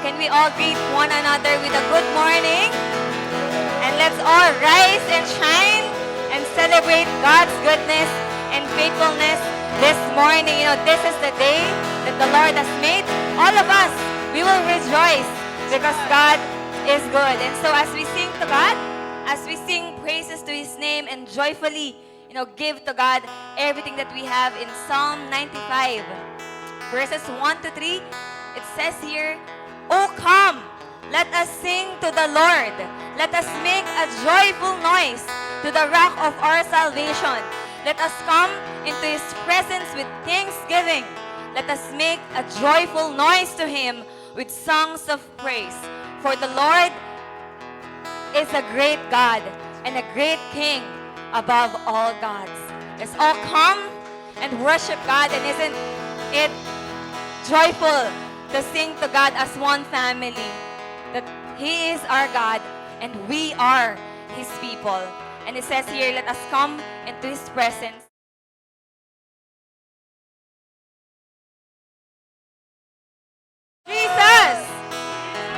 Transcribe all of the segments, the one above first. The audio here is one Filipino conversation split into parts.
can we all greet one another with a good morning? And let's all rise and shine and celebrate God's goodness and faithfulness this morning. This is the day that the Lord has made. All of us, we will rejoice because God is good. And so as we sing to God, as we sing praises to His name and joyfully, give to God everything that we have in Psalm 95, verses 1 to 3, it says here, "O come, let us sing to the Lord. Let us make a joyful noise to the rock of our salvation. Let us come into His presence with thanksgiving. Let us make a joyful noise to Him with songs of praise. For the Lord is a great God and a great King above all gods." Let's all come and worship God. And isn't it joyful to sing to God as one family? That He is our God and we are His people. And it says here, let us come into His presence. Jesus!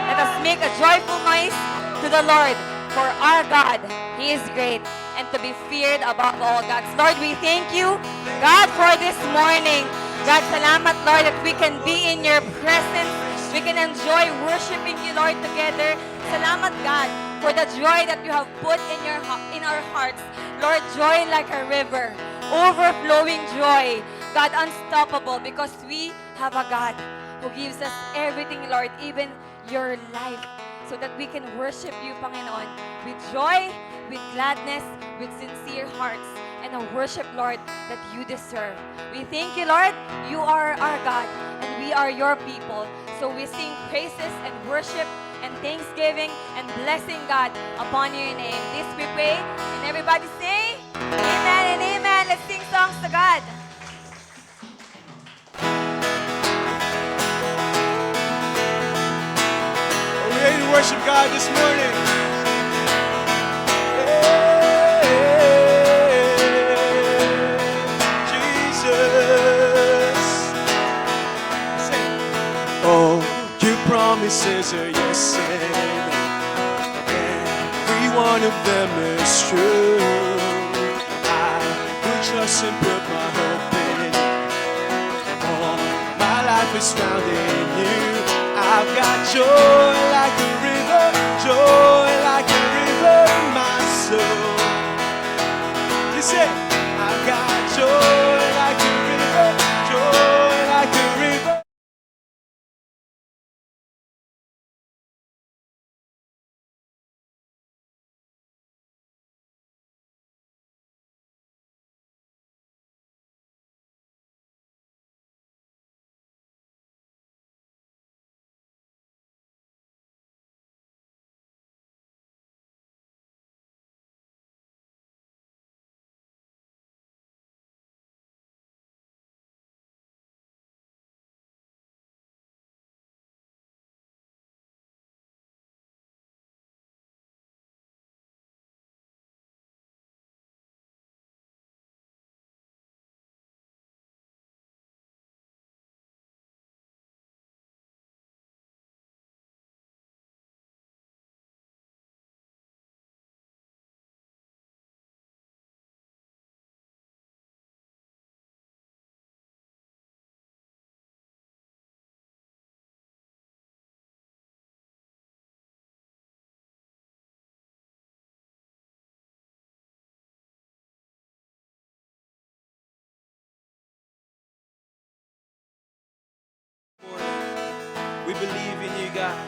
Let us make a joyful noise to the Lord, for our God, He is great and to be feared above all gods. Lord, we thank you, God, for this morning. God, salamat, Lord, that we can be in your presence. We can enjoy worshiping you, Lord, together. Salamat, God, for the joy that you have put in our hearts. Lord, joy like a river, overflowing joy. God, unstoppable, because we have a God who gives us everything, Lord, even your life, so that we can worship you, Panginoon, with joy, with gladness, with sincere hearts, and a worship, Lord, that you deserve. We thank you, Lord. You are our God, and we are your people. So we sing praises and worship and thanksgiving and blessing, God, upon your name. This we pray, and everybody say, amen and amen. Let's sing songs to God. Ready to worship God this morning. Jesus. Sing. Oh, your promises are yes and amen. Every one of them is true. I will trust and put my hope in. All my life is found in you. I've got joy like a river, joy like a river in my soul. You say, I've got joy like a river, joy like a river. We believe in you, God.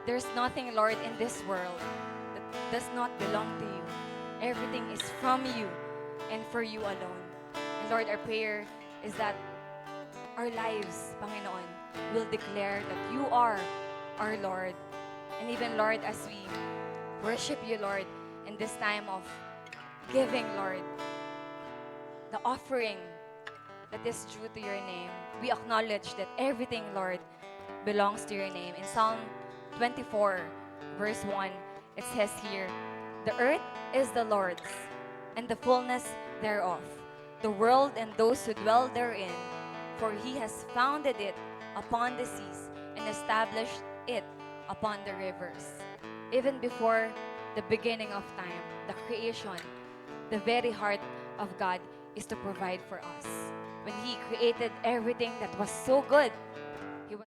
There's nothing, Lord, in this world that does not belong to you. Everything is from you and for you alone. And Lord, our prayer is that our lives, Panginoon, will declare that you are our Lord. And even, Lord, as we worship you, Lord, in this time of giving, Lord, the offering that is due to your name, we acknowledge that everything, Lord, belongs to your name. In Psalm 24, verse 1, it says here, "The earth is the Lord's, and the fullness thereof, the world and those who dwell therein. For he has founded it upon the seas and established it upon the rivers." Even before the beginning of time, the creation, the very heart of God is to provide for us. When He created everything that was so good, He was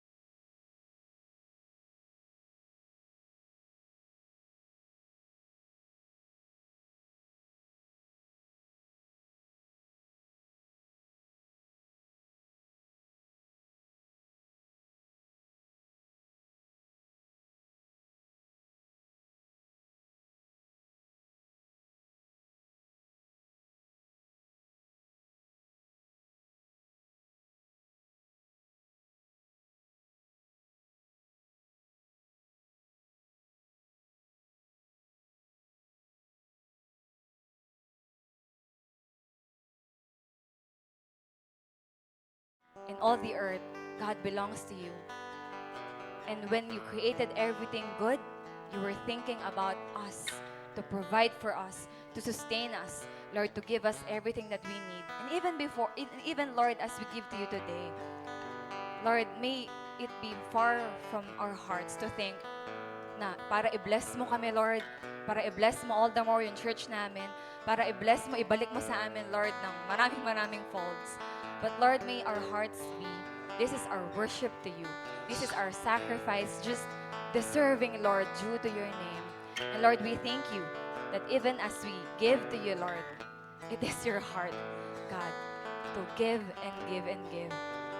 in all the earth, God belongs to you. And when you created everything good, you were thinking about us, to provide for us, to sustain us, Lord, to give us everything that we need. And even Lord, as we give to you today, Lord, may it be far from our hearts to think na para i-bless mo kami, Lord, para i-bless mo all the more yung church namin, para i-bless mo, ibalik mo sa amin, Lord, ng maraming maraming folds. But Lord, may our hearts be, this is our worship to you. This is our sacrifice, just deserving, Lord, due to your name. And Lord, we thank you that even as we give to you, Lord, it is your heart, God, to give and give and give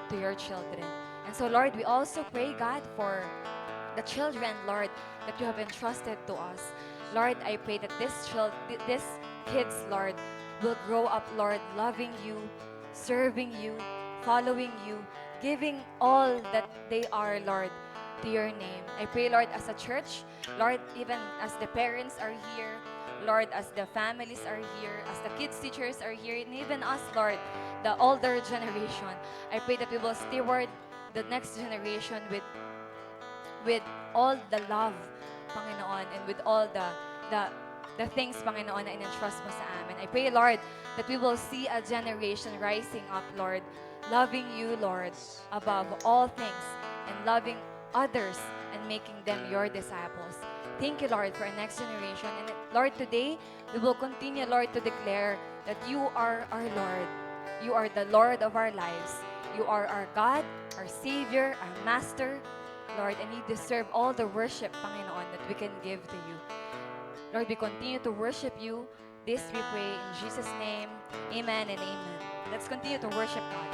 to your children. And so, Lord, we also pray, God, for the children, Lord, that you have entrusted to us. Lord, I pray that these kids, Lord, will grow up, Lord, loving you, serving you, following you, giving all that they are, Lord, to your name. I pray, Lord, as a church, Lord, even as the parents are here, Lord, as the families are here, as the kids' teachers are here, and even us, Lord, the older generation, I pray that we will steward the next generation with all the love, Panginoon, and with all the things, Panginoon, na in-entrust mo sa amin. I pray, Lord, that we will see a generation rising up, Lord, loving you, Lord, above all things, and loving others and making them your disciples. Thank you, Lord, for our next generation. And Lord, today, we will continue, Lord, to declare that you are our Lord. You are the Lord of our lives. You are our God, our Savior, our Master, Lord, and you deserve all the worship, Panginoon, that we can give to you. Lord, we continue to worship you. This we pray in Jesus' name. Amen and amen. Let's continue to worship God.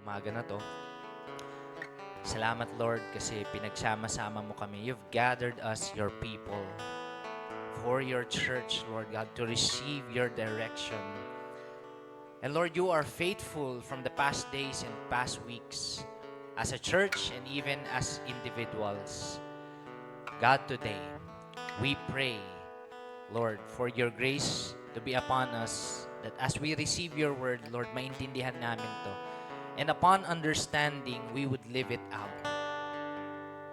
umaga na to. Salamat, Lord, kasi pinagsama-sama mo kami. You've gathered us, your people, for your church, Lord God, to receive your direction. And Lord, you are faithful from the past days and past weeks as a church and even as individuals. God, today, we pray, Lord, for your grace to be upon us, that as we receive your word, Lord, maintindihan namin to. And upon understanding, we would live it out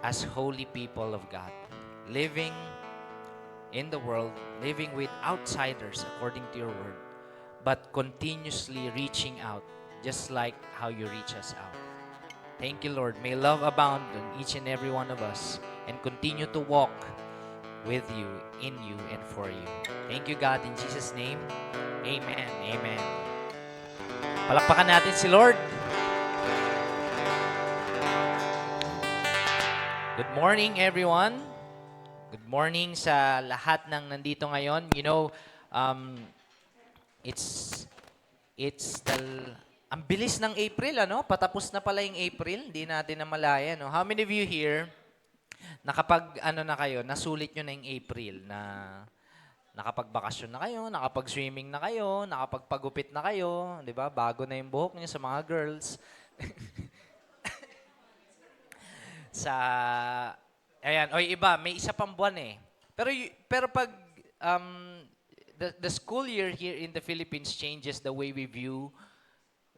as holy people of God, living in the world, living with outsiders according to your word, but continuously reaching out, just like how you reach us out. Thank you, Lord. May love abound in each and every one of us and continue to walk with you, in you, and for you. Thank you, God. In Jesus' name, amen. Amen. Palakpakan natin si Lord. Good morning, everyone. Good morning sa lahat ng nandito ngayon. You know, it's ang bilis ng April, ano? Patapos na pala yung April. Hindi natin namalaya, no? How many of you here, na kayo, nasulit nyo na yung April, na nakapagbakasyon na kayo, nakapag-swimming na kayo, nakapagpagupit na kayo, di ba? Bago na yung buhok niyo sa mga girls. May isa pang buwan eh. Pero pag the school year here in the Philippines changes the way we view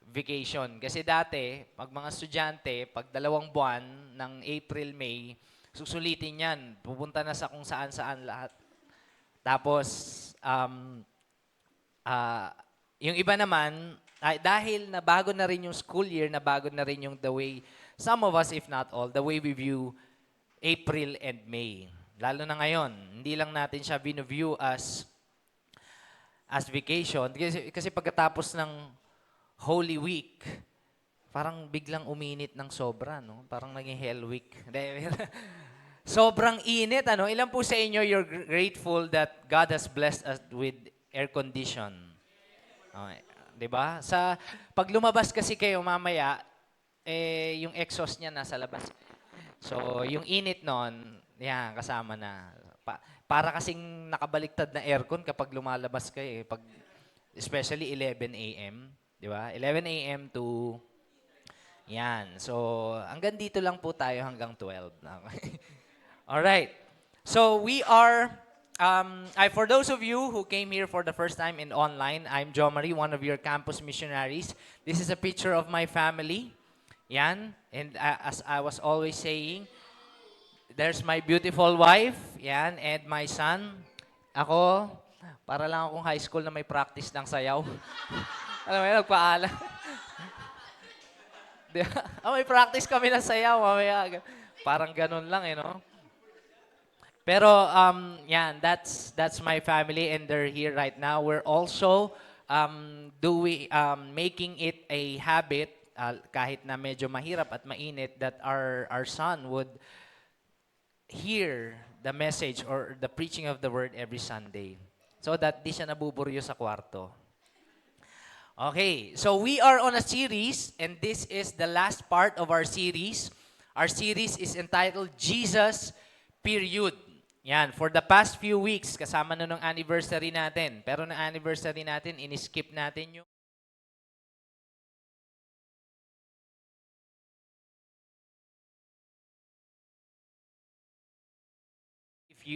vacation. Kasi dati, pag mga estudyante, pag 2 buwan ng April, May, susulitin yan. Pupunta na sa kung saan-saan lahat. Tapos, yung iba naman, dahil na bago na rin yung school year, na bago na rin yung the way, some of us, if not all, the way we view April and May. Lalo na ngayon, hindi lang natin siya view as vacation. Kasi pagkatapos ng Holy Week, parang biglang uminit ng sobra, no? Parang naging Hell Week. Sobrang init, ano? Ilan po sa inyo you're grateful that God has blessed us with air condition? Okay. 'Di ba? Pag lumabas kasi kayo mamaya, yung exhaust niya nasa labas. So, yung init nun, yan, kasama na. Para kasing nakabaliktad na aircon kapag lumalabas kayo, especially 11 a.m., di ba? 11 a.m. to, yan. So, hanggang dito lang po tayo hanggang 12. Alright. So, we are, for those of you who came here for the first time in online, I'm Jo Marie, one of your campus missionaries. This is a picture of my family. Yan. And as I was always saying, there's my beautiful wife. Yan. And my son. Ako, para lang akong high school na may practice ng sayaw. Alam mo yun, nagpaalam. May practice kami ng sayaw. Mamaya, parang ganun lang, no? Pero, yan, that's my family and they're here right now. We're also making it a habit, kahit na medyo mahirap at mainit, that our son would hear the message or the preaching of the word every Sunday. So that di siya nabuburyo sa kwarto. Okay, so we are on a series and this is the last part of our series. Our series is entitled Jesus, period. Yan, for the past few weeks, kasama na nung anniversary natin. Pero na anniversary natin, in-skip natin yung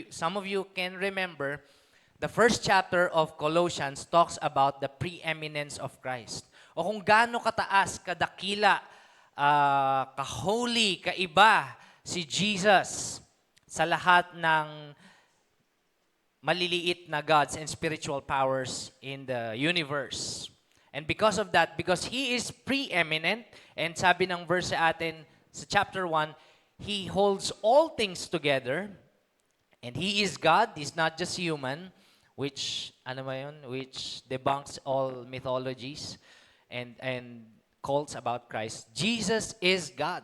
some of you can remember, the first chapter of Colossians talks about the preeminence of Christ. O kung gaano kataas, kadakila, ka-holy, kaiba si Jesus sa lahat ng maliliit na gods and spiritual powers in the universe. And because of that, because He is preeminent, and sabi ng verse sa atin sa chapter 1, He holds all things together. And He is God, He's not just human, which debunks all mythologies and cults about Christ. Jesus is God.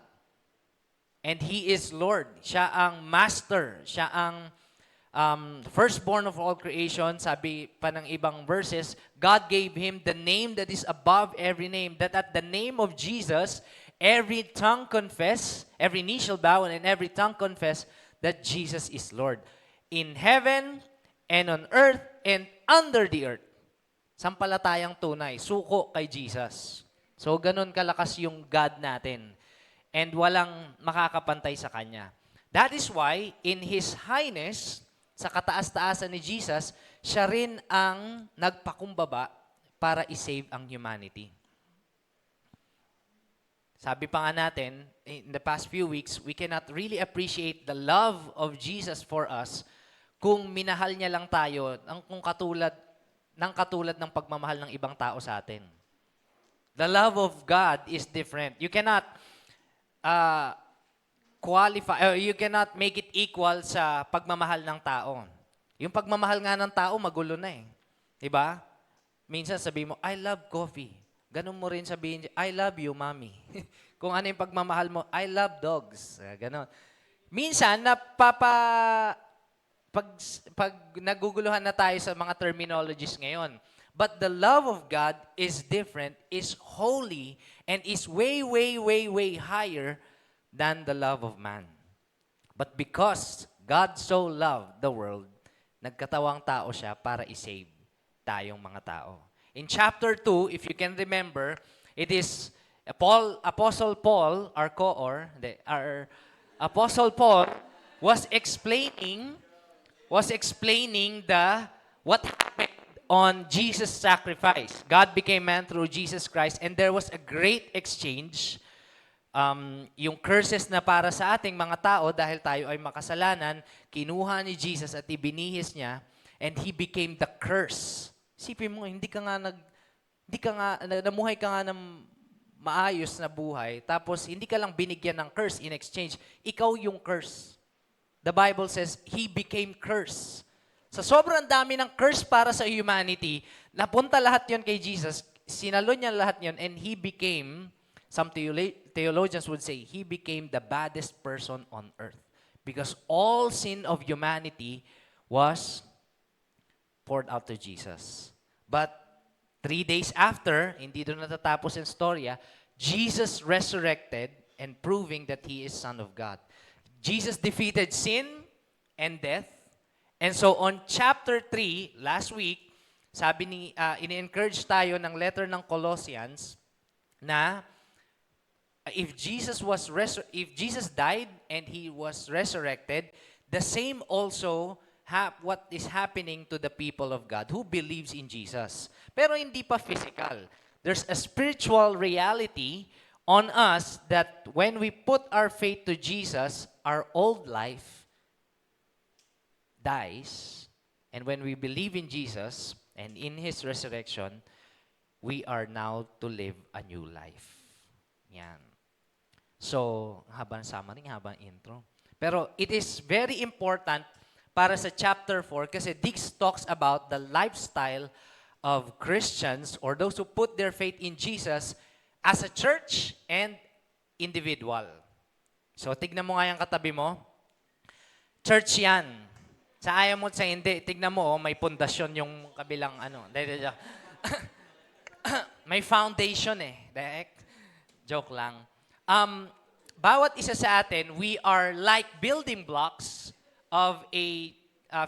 And He is Lord. Siya ang master. Siya ang firstborn of all creation, sabi pa ng ibang verses, God gave him the name that is above every name, that at the name of Jesus, every tongue confess, every knee shall bow, and every tongue confess that Jesus is Lord. In heaven, and on earth, and under the earth. Sampalatayang tunay, suko kay Jesus. So, ganun kalakas yung God natin. And walang makakapantay sa Kanya. That is why, in His Highness, sa kataas-taasan ni Jesus, siya rin ang nagpakumbaba para isave ang humanity. Sabi pa nga natin, in the past few weeks, we cannot really appreciate the love of Jesus for us kung minahal niya lang tayo kung katulad ng pagmamahal ng ibang tao sa atin. The love of God is different. You cannot qualify, or you cannot make it equal sa pagmamahal ng tao. Yung pagmamahal nga ng tao, magulo na eh. Diba? Minsan sabihin mo, I love coffee. Ganun mo rin sabihin, I love you, mommy. Kung ano yung pagmamahal mo, I love dogs. Ganon. Minsan, pag naguguluhan na tayo sa mga terminologies ngayon, but the love of God is different, is holy, and is way, way, way, way higher than the love of man. But because God so loved the world, nagkatawang tao siya para isave tayong mga tao. In chapter 2, if you can remember, it is Apostle Paul, our Apostle Paul was explaining what happened on Jesus' sacrifice. God became man through Jesus Christ, and there was a great exchange. Yung curses na para sa ating mga tao dahil tayo ay makasalanan, kinuha ni Jesus at ibinihis niya, and He became the curse. Isipin mo, namuhay ka nga ng maayos na buhay, tapos hindi ka lang binigyan ng curse in exchange, ikaw yung curse. The Bible says, He became curse. Sa sobrang dami ng curse para sa humanity, napunta lahat yon kay Jesus, sinalo niya lahat yon, and He became, some theologians would say, He became the baddest person on earth. Because all sin of humanity was poured out to Jesus. But 3 days after, hindi doon natatapos yung storya, Jesus resurrected and proving that He is Son of God. Jesus defeated sin and death. And so on chapter 3, last week, sabi ini-encourage tayo ng letter ng Colossians na if Jesus died and He was resurrected, the same also what is happening to the people of God who believes in Jesus. Pero hindi pa physical. There's a spiritual reality on us that when we put our faith to Jesus, our old life dies, and when we believe in Jesus and in His resurrection, we are now to live a new life. Yan. So, habang summary, habang intro. Pero it is very important para sa chapter 4 kasi this talks about the lifestyle of Christians or those who put their faith in Jesus as a church and individual. So, tignan mo nga yung katabi mo. Church yan. Sa ayaw mo sa hindi, tignan mo, may pundasyon yung kabilang may foundation eh. Joke lang. Bawat isa sa atin, we are like building blocks of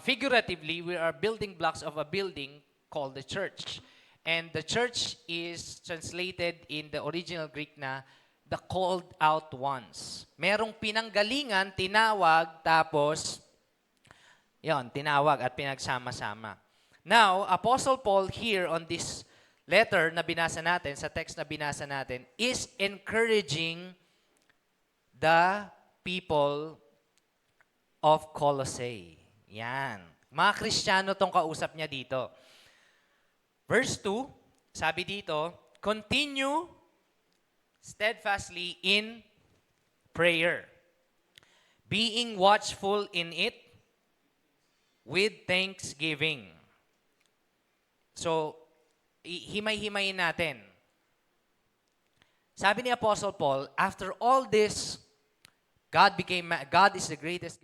figuratively, we are building blocks of a building called the church. And the church is translated in the original Greek na the called out ones. Merong pinanggalingan, tinawag, tapos tinawag at pinagsama-sama. Now, Apostle Paul here on this letter na binasa natin, sa text na binasa natin, is encouraging the people of Colossae. Yan. Mga Kristiyano tong kausap niya dito. Verse 2, sabi dito, continue steadfastly in prayer, being watchful in it with thanksgiving. So, himay-himayin natin. Sabi ni Apostle Paul, after all this, God is the greatest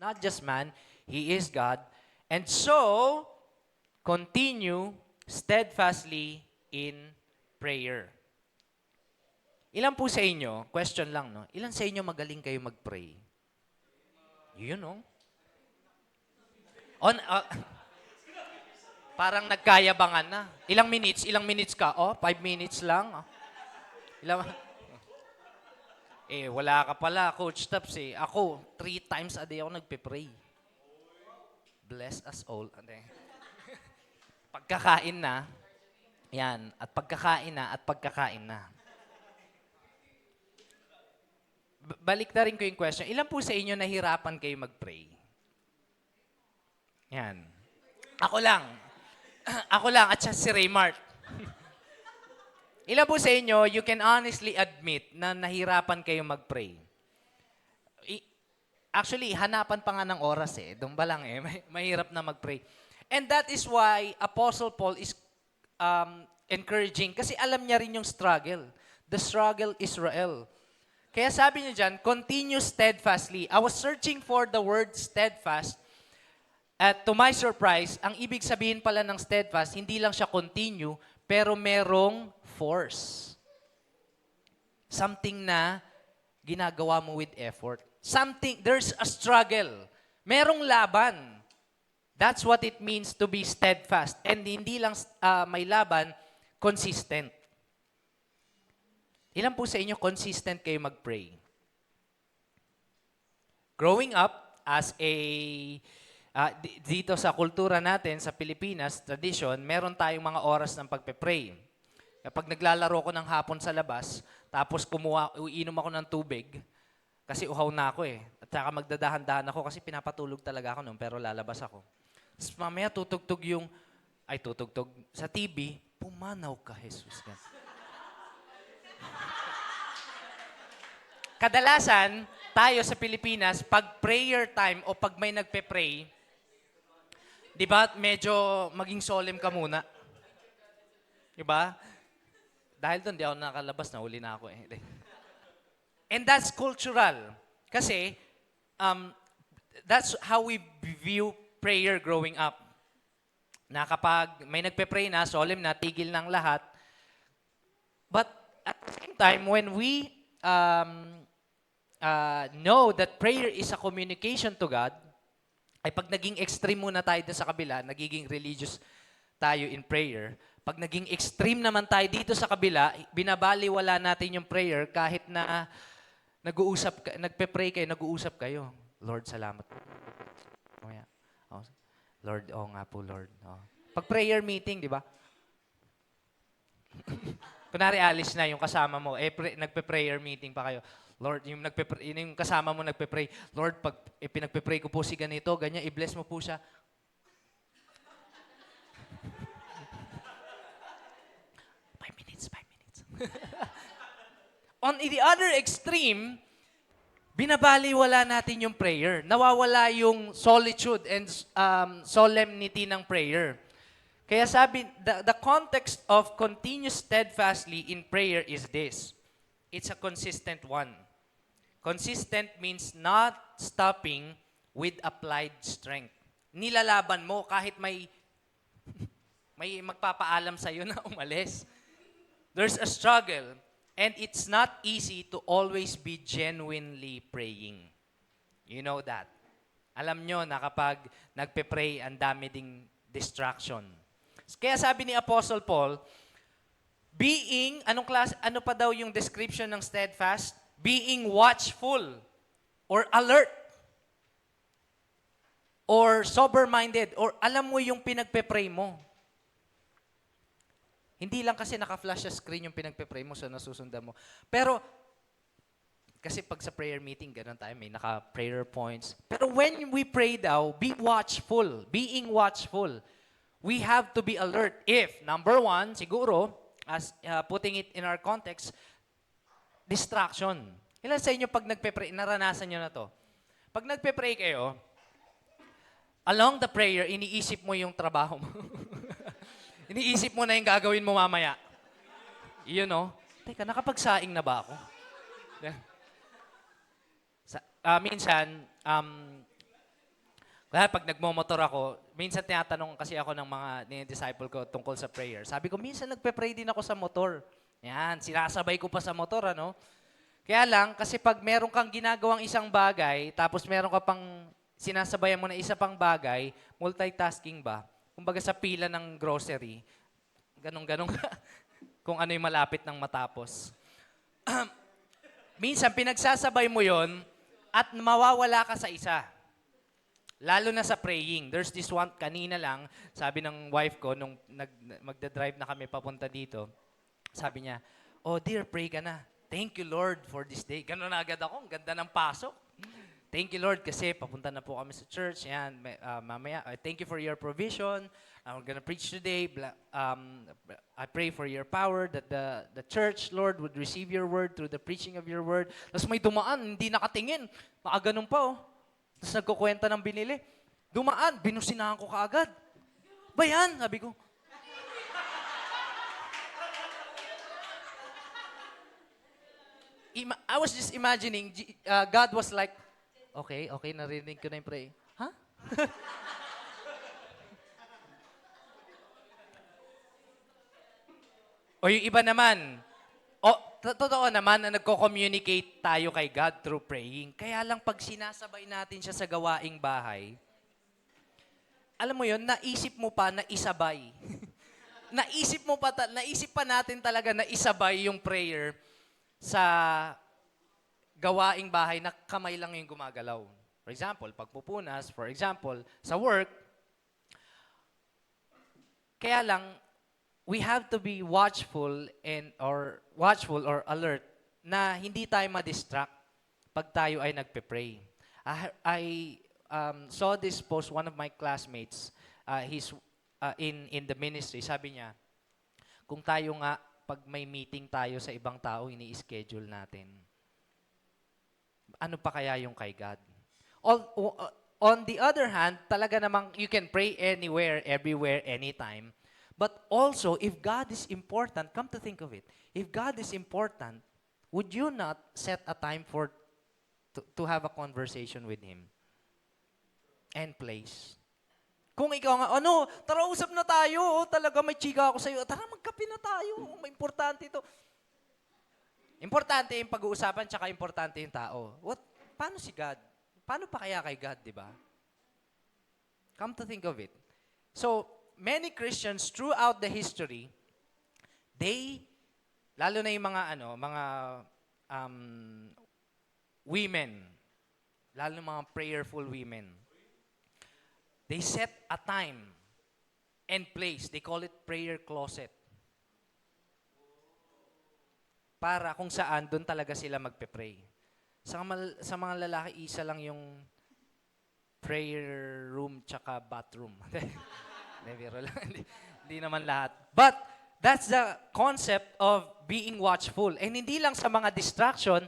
not just man. He is God. And so, continue steadfastly in prayer. Ilan po sa inyo, question lang, no? Ilan sa inyo magaling kayo mag-pray? Yun, no? Parang nagkayabangan na. Ilang minutes ka? 5 minutes lang. Wala ka pala, Coach Taps eh. Ako, 3 times a day ako nagpe-pray. Bless us all. Pagkakain na, yan, at pagkakain na. Balik na rin ko yung question. Ilan po sa inyo nahirapan kayo mag-pray? Yan. Ako lang. At siya si Raymart. Ilan po sa inyo, you can honestly admit na nahirapan kayo mag-pray? Actually, hanapan pa nga ng oras eh. Doon ba lang eh. Mahirap na mag-pray. And that is why Apostle Paul is encouraging. Kasi alam niya rin yung struggle. The struggle is real. Kaya sabi niya dyan, continue steadfastly. I was searching for the word steadfast. At to my surprise, ang ibig sabihin pala ng steadfast, hindi lang siya continue, pero merong force. Something na ginagawa mo with effort. There's a struggle. Merong laban. That's what it means to be steadfast. And hindi lang may laban, consistent. Ilan po sa inyo consistent kayo mag-pray? Growing up as a dito sa kultura natin, sa Pilipinas, tradition, meron tayong mga oras ng pagpe-pray. Kapag naglalaro ko ng hapon sa labas, tapos uinom ako ng tubig, kasi uhaw na ako eh. At saka magdadahan-dahan ako kasi pinapatulog talaga ako noon, pero lalabas ako. Tapos mamaya tutugtog sa TV, pumanaw ka, Jesus. Kadalasan, tayo sa Pilipinas, pag prayer time o pag may nagpe-pray, di ba, medyo maging solemn ka muna. Di ba? Dahil doon, di ako nakalabas, nahuli na ako eh. And that's cultural. Kasi, that's how we view prayer growing up. Na kapag may nagpe-pray na, solemn na, tigil ng lahat. But at the same time, when we know that prayer is a communication to God, ay pag naging extreme muna tayo sa kabila, nagiging religious tayo in prayer. Pag naging extreme naman tayo dito sa kabila, binabaliwala natin yung prayer kahit na nagpe-pray kayo, nag-uusap kayo. Lord, salamat. Lord, nga po, Lord. Pag prayer meeting, di ba? Kunwari alis na yung kasama mo, nagpe-prayer meeting pa kayo. Lord, yung kasama mo nagpe-pray, Lord, pag pinagpe-pray ko po si ganito, ganyan, i-bless mo po siya. 5 minutes. On the other extreme, binabaliwala natin yung prayer. Nawawala yung solitude and solemnity ng prayer. Kaya sabi, the context of continue steadfastly in prayer is this. It's a consistent one. Consistent means not stopping with applied strength. Nilalaban mo kahit may magpapaalam sa'yo na umalis. There's a struggle. And it's not easy to always be genuinely praying. You know that. Alam nyo na kapag nagpe-pray, ang dami ding distraction. Kaya sabi ni Apostle Paul, ano pa daw yung description ng steadfast? Being watchful or alert or sober-minded or alam mo yung pinagpe-pray mo. Hindi lang kasi naka-flash sa screen yung pinagpe-pray mo so nasusundan mo. Pero kasi pag sa prayer meeting, ganun tayo, may naka-prayer points. Pero when we pray daw, be watchful. Being watchful. We have to be alert. If, number one, siguro, as putting it in our context, distraction. Ilan sa inyo pag nagpe-pray, naranasan nyo na to? Pag nagpe-pray kayo, along the prayer, iniisip mo yung trabaho mo. Iniisip mo na yung gagawin mo mamaya. Yun, no? Teka, nakapagsaing na ba ako? Minsan, Kaya pag nagmomotor ako, minsan tinatanong kasi ako ng mga disciple ko tungkol sa prayer. Sabi ko, minsan nagpe-pray din ako sa motor. Yan, sinasabay ko pa sa motor, ano? Kaya lang, kasi pag meron kang ginagawang isang bagay, tapos meron ka pang sinasabayan mo na isa pang bagay, multitasking ba? Kumbaga sa pila ng grocery, ganun-ganun ka. Kung ano yung malapit ng matapos. Minsan, pinagsasabay mo yon at mawawala ka sa isa. Lalo na sa praying. There's this one, kanina lang, sabi ng wife ko, nung magdadrive na kami papunta dito, sabi niya, oh dear, pray ka na. Thank you, Lord, for this day. Ganun na agad ako. Ang ganda ng pasok. Thank you, Lord, kasi papunta na po kami sa church. Yan, mamaya, thank you for your provision. I'm gonna preach today. I pray for your power that the church, Lord, would receive your word through the preaching of your word. Tapos may dumaan, hindi nakatingin. Nakaganon pa, oh. Tapos nagkukwenta ng binili. Dumaan, binusinahan ko kaagad. Ba yan? Sabi ko. I was just imagining, God was like, okay, narinig ko na yung pray. Ha? O yung iba naman, totoo naman na nagko-communicate tayo kay God through praying. Kaya lang pag sinasabay natin siya sa gawaing bahay, alam mo yun, naisip mo pa na isabay. naisip pa natin talaga na isabay yung prayer sa gawaing bahay na kamay lang yung gumagalaw. For example, pagpupunas, for example, sa work. Kaya lang, we have to be watchful or alert na hindi tayo ma-distract pag tayo ay nagpe-pray. I saw this post, one of my classmates, he's in the ministry, sabi niya, kung tayo nga, pag may meeting tayo sa ibang tao, ini-schedule natin. Ano pa kaya yung kay God? On the other hand, talaga namang you can pray anywhere, everywhere, anytime. But also, if God is important, come to think of it, if God is important, would you not set a time to have a conversation with Him? And place. Kung ikaw nga, tara usap na tayo, talaga may chika ako sa'yo, tara magkape na tayo, may importante ito. Importante yung pag-uusapan, tsaka importante yung tao. Paano si God? Paano pa kaya kay God, di ba? Come to think of it. So, many Christians throughout the history, lalo na yung mga women, lalo na mga prayerful women, they set a time and place. They call it prayer closet. Para kung saan, doon talaga sila magpe-pray. Sa mga lalaki, isa lang yung prayer room tsaka bathroom. Hindi naman lahat. But, that's the concept of being watchful. And hindi lang sa mga distraction,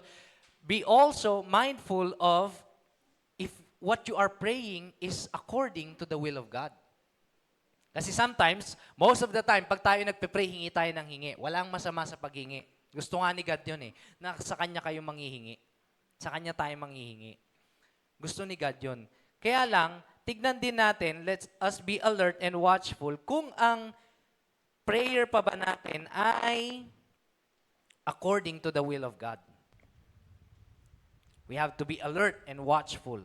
be also mindful of if what you are praying is according to the will of God. Kasi sometimes, most of the time, pag tayo nagpe-pray, hingi tayo ng hingi. Walang masama sa paghingi. Gusto nga ni God yun na sa Kanya kayo manghihingi. Sa Kanya tayo manghihingi. Gusto ni God yun. Kaya lang, tignan din natin, let us be alert and watchful kung ang prayer pa ba natin ay according to the will of God. We have to be alert and watchful.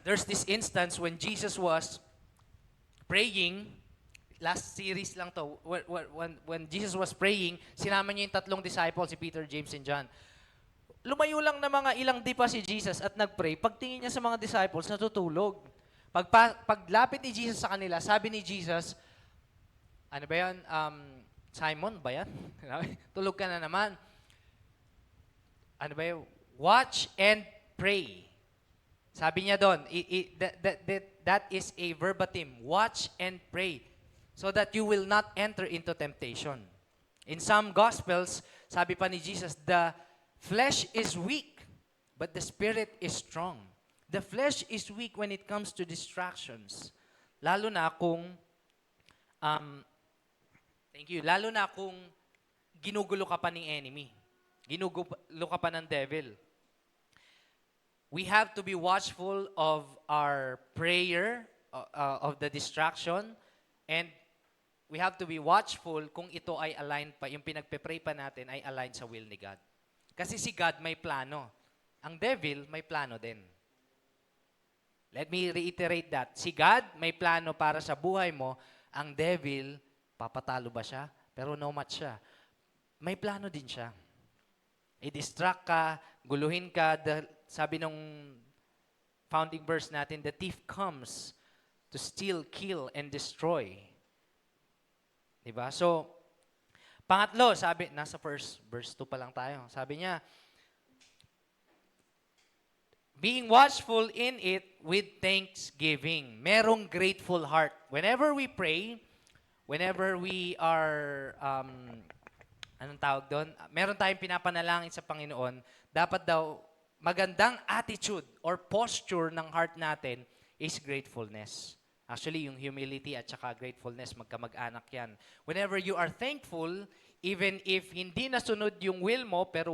There's this instance when Jesus was praying, last series lang to, when Jesus was praying, sinama niya yung tatlong disciples, si Peter, James, and John. Lumayo lang na mga ilang dipa si Jesus at nagpray. Pagtingin niya sa mga disciples, natutulog. Paglapit ni Jesus sa kanila, sabi ni Jesus, ano ba yan? Simon ba yan? Tulog ka na naman. Ano ba yun? Watch and pray. Sabi niya doon, that is a verbatim. Watch and pray so that you will not enter into temptation. In some Gospels, sabi pa ni Jesus, the flesh is weak, but the spirit is strong. The flesh is weak when it comes to distractions. Lalo na kung, lalo na kung ginugulo ka pa ng enemy. Ginugulo ka pa ng devil. we have to be watchful of our prayer, of the distraction, and we have to be watchful kung ito ay aligned pa, yung pinagpe-pray pa natin ay aligned sa will ni God. Kasi si God may plano. Ang devil may plano din. Let me reiterate that. Si God may plano para sa buhay mo. Ang devil, papatalo ba siya? Pero no match siya. May plano din siya. I-distract ka, guluhin ka. Sabi nung founding verse natin, the thief comes to steal, kill, and destroy. Diba? So, pangatlo, sabi, nasa verse 2 pa lang tayo. Sabi niya, being watchful in it with thanksgiving. Merong grateful heart. Whenever we pray, whenever we are, anong tawag doon? Meron tayong pinapanalangin sa Panginoon, dapat daw magandang attitude or posture ng heart natin is gratefulness. Actually, yung humility at saka gratefulness, magkamag-anak yan. Whenever you are thankful, even if hindi nasunod yung will mo, pero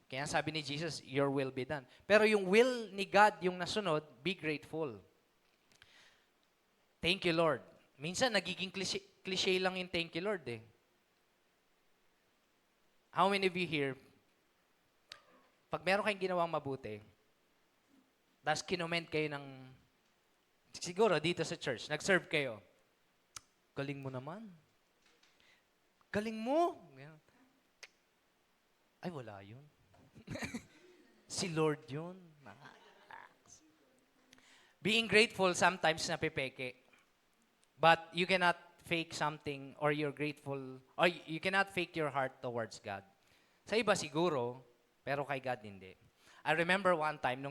kaya sabi ni Jesus, your will be done. Pero yung will ni God, yung nasunod, be grateful. Thank you, Lord. Minsan, nagiging cliche lang yung thank you, Lord eh. How many of you here, pag meron kayong ginawang mabuti, tapos kinoment kayo ng, siguro dito sa church, nag-serve kayo, galing mo naman. Galing mo. Ay, wala yun. Si Lord yun. Being grateful sometimes napipeke. But you cannot fake something or you're grateful, or you cannot fake your heart towards God. Sa iba siguro, pero kay God hindi. I remember one time,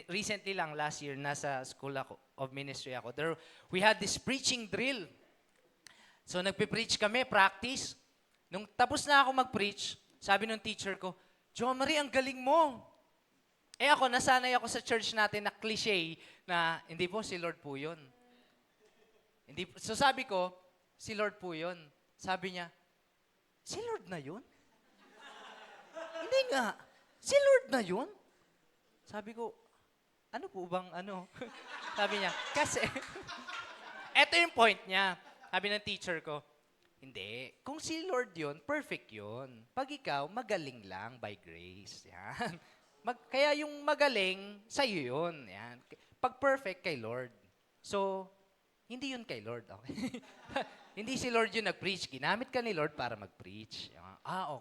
recently lang, last year, nasa school of ministry ako, we had this preaching drill. So nagpe-preach kami, practice. Nung tapos na ako mag-preach, sabi ng teacher ko, Jo Marie, ang galing mo. Eh ako, nasanay ako sa church natin na cliche na, hindi po, si Lord po yun. So sabi ko, si Lord po yun. Sabi niya, si Lord na yun? Hindi nga. Si Lord na yun? Sabi ko, ano po bang ano? Sabi niya, kasi, eto yung point niya. Sabi ng teacher ko, hindi. Kung si Lord yun, perfect yun. Pag ikaw, magaling lang by grace. Yan. Kaya yung magaling, sa'yo yun. Yan. Pag perfect, kay Lord. So, hindi yun kay Lord. Okay? Hindi si Lord yung nag-preach. Ginamit ka ni Lord para mag-preach.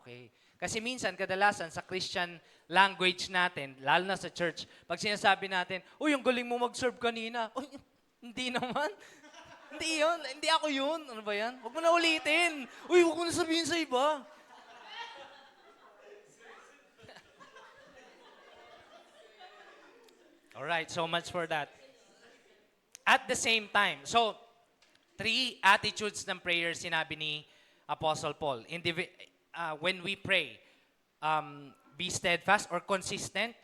Okay. Kasi minsan, kadalasan sa Christian language natin, lalo na sa church, pag sinasabi natin, uy, ang galing mo mag-serve kanina. Uy, hindi naman. Hindi yun. Hindi ako yun. Ano ba yan? Huwag mo na ulitin. Uy, huwag mo na sabihin sa iba. Alright, so much for that. At the same time, so, 3 attitudes ng prayer sinabi ni Apostle Paul. When we pray, be steadfast or consistent.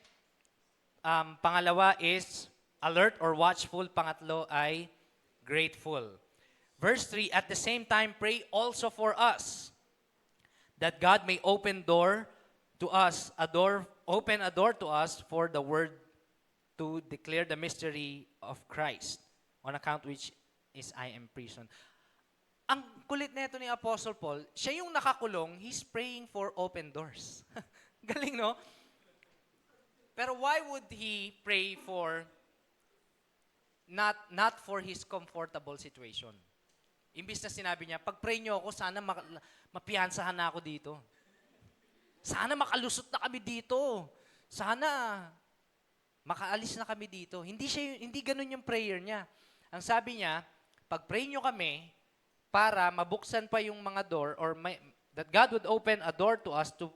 Pangalawa is alert or watchful. Pangatlo ay grateful. Verse 3, at the same time, pray also for us, that God may open a door to us for the word to declare the mystery of Christ, on account which is I am prison. Ang kulit nito ni Apostle Paul, siya yung nakakulong, he's praying for open doors. Galing, no? Pero why would he pray for not for his comfortable situation? Imbis na sinabi niya, pag-pray niyo ako, sana mapiyansahan na ako dito. Sana makalusot na kami dito. Sana makaalis na kami dito. Hindi ganun yung prayer niya. Ang sabi niya, pag-pray niyo kami para mabuksan pa yung mga door that God would open a door to us to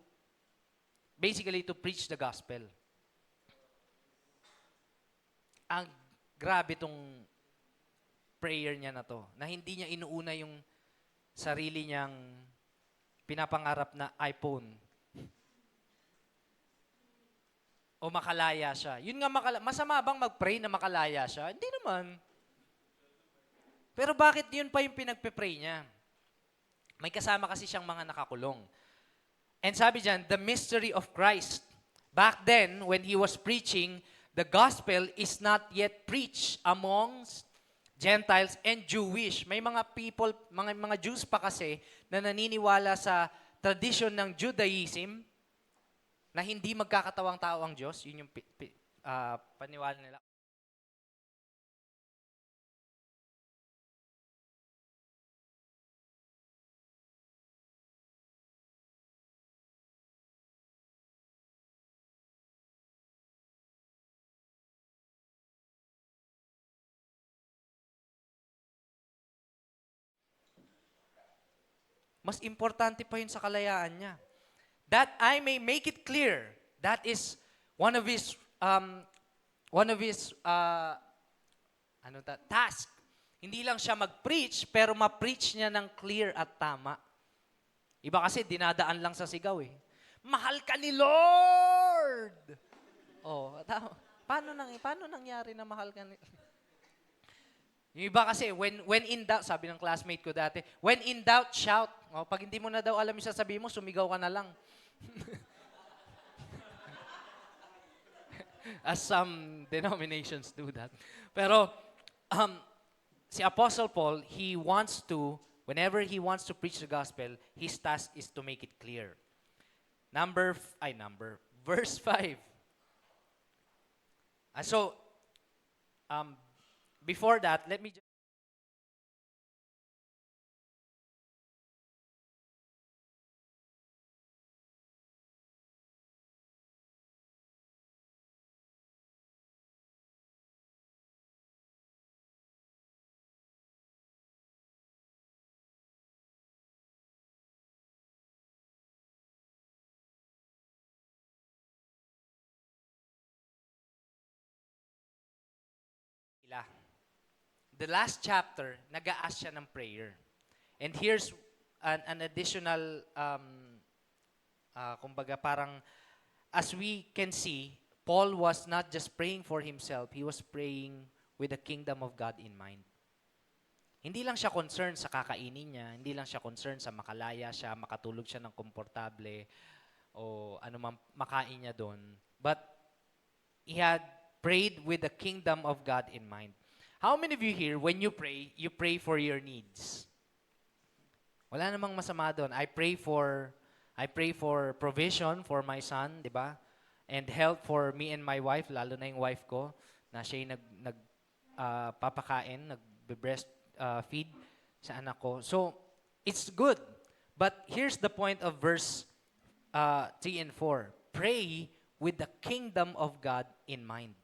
basically to preach the gospel. Ang grabe tong prayer niya na to, na hindi niya inuuna yung sarili niyang pinapangarap na iPhone. O makalaya siya. Yun nga, masama bang mag-pray na makalaya siya? Hindi naman. Pero bakit yun pa yung pinagpe-pray niya? May kasama kasi siyang mga nakakulong. And sabi dyan, the mystery of Christ. Back then, when he was preaching, the gospel is not yet preached amongst Gentiles and Jewish. May mga people, mga Jews pa kasi na naniniwala sa tradition ng Judaism na hindi magkakatawang tao ang Diyos. Yun yung paniwala nila. Mas importante pa yun sa kalayaan niya. That I may make it clear. That is one of his task. Hindi lang siya mag-preach, pero ma-preach niya ng clear at tama. Iba kasi dinadaan lang sa sigaw eh. Mahal ka ni Lord! Oh, paano nangyari na mahal ka ni Yung iba kasi, when in doubt, sabi ng classmate ko dati, when in doubt, shout. O, pag hindi mo na daw alam yung sasabihin mo, sumigaw ka na lang. As some denominations do that. Pero, si Apostle Paul, whenever he wants to preach the gospel, his task is to make it clear. Verse 5. Before that, let me just the last chapter, nag-a-ask siya ng prayer. And here's an additional, kumbaga parang, as we can see, Paul was not just praying for himself, he was praying with the kingdom of God in mind. Hindi lang siya concerned sa kakainin niya, hindi lang siya concerned sa makalaya siya, makatulog siya ng komportable, o ano man makain niya doon. But he had prayed with the kingdom of God in mind. How many of you here, when you pray for your needs? Wala namang masama doon. I pray for provision for my son, di ba? And help for me and my wife, lalo na yung wife ko, na siya yung papakain, nag-breast feed sa anak ko. So, it's good. But here's the point of verse 3 and 4. Pray with the kingdom of God in mind.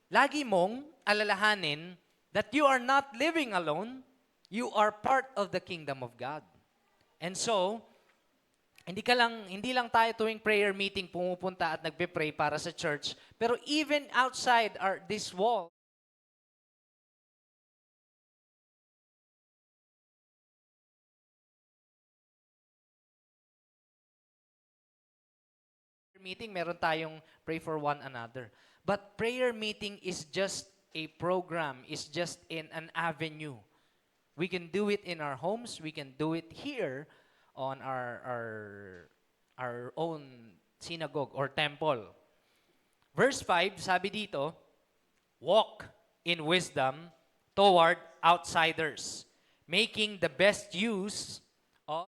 Lagi mong alalahanin that you are not living alone, you are part of the kingdom of God. And so, hindi lang tayo tuwing prayer meeting pumupunta at nagpe-pray para sa church, pero even outside this wall, meeting, meron tayong pray for one another. But prayer meeting is just a program, is just in an avenue. We can do it in our homes, we can do it here on our own synagogue or temple. Verse 5, sabi dito, walk in wisdom toward outsiders, making the best use of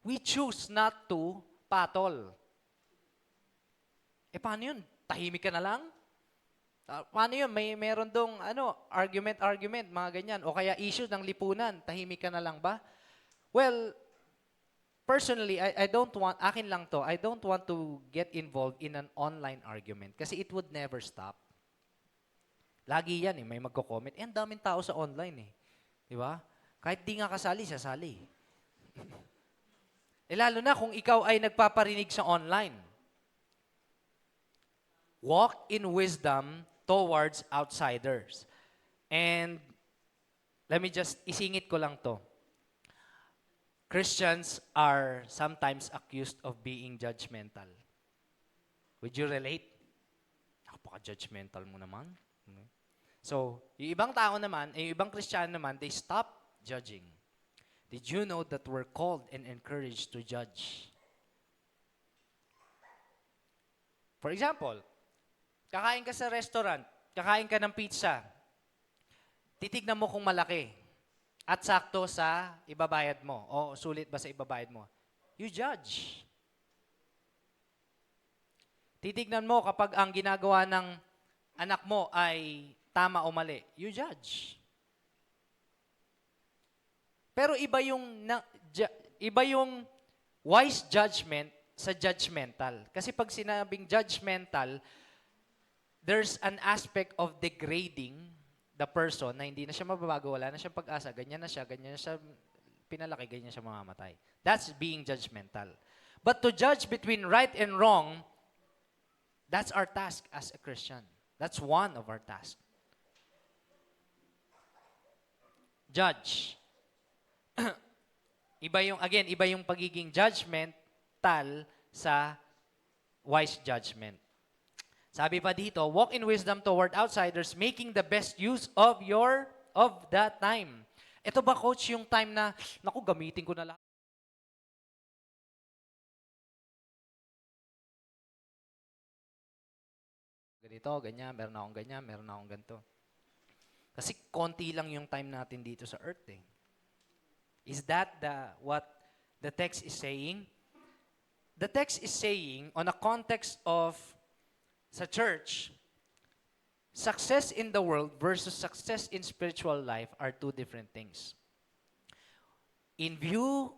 we choose not to patol. Paano yun? Tahimik ka na lang? Paano yun? Meron dong argument, mga ganyan. O kaya issues ng lipunan, tahimik ka na lang ba? Well, personally, I don't want, akin lang to, I don't want to get involved in an online argument kasi it would never stop. Lagi yan may magko-comment. Ang daming tao sa online Di ba? Kahit di nga kasali, sasali. Lalo na kung ikaw ay nagpaparinig sa online. Walk in wisdom towards outsiders. And let me just isingit ko lang to. Christians are sometimes accused of being judgmental. Would you relate? Napaka-judgmental mo naman. So, yung ibang tao naman, yung ibang Kristiyano naman, they stop judging. Did you know that we're called and encouraged to judge? For example, kakain ka sa restaurant, kakain ka ng pizza, titignan mo kung malaki at sakto sa ibabayad mo o sulit ba sa ibabayad mo. You judge. Titignan mo kapag ang ginagawa ng anak mo ay tama o mali. You judge. Pero iba yung wise judgment sa judgmental. Kasi pag sinabing judgmental, there's an aspect of degrading the person na hindi na siya mababago, wala na siyang pag-asa, ganyan na siya pinalaki, ganyan siya mamamatay. That's being judgmental. But to judge between right and wrong, that's our task as a Christian. That's one of our tasks. Judge. iba yung pagiging judgmental sa wise judgment. Sabi pa dito, walk in wisdom toward outsiders, making the best use of that time. Ito ba, coach, yung time na, naku, gamitin ko na lahat. Ganito, ganyan, meron akong ganyan, meron akong ganito. Kasi konti lang yung time natin dito sa earth Is that what the text is saying? The text is saying, on a context of sa church, success in the world versus success in spiritual life are two different things. In view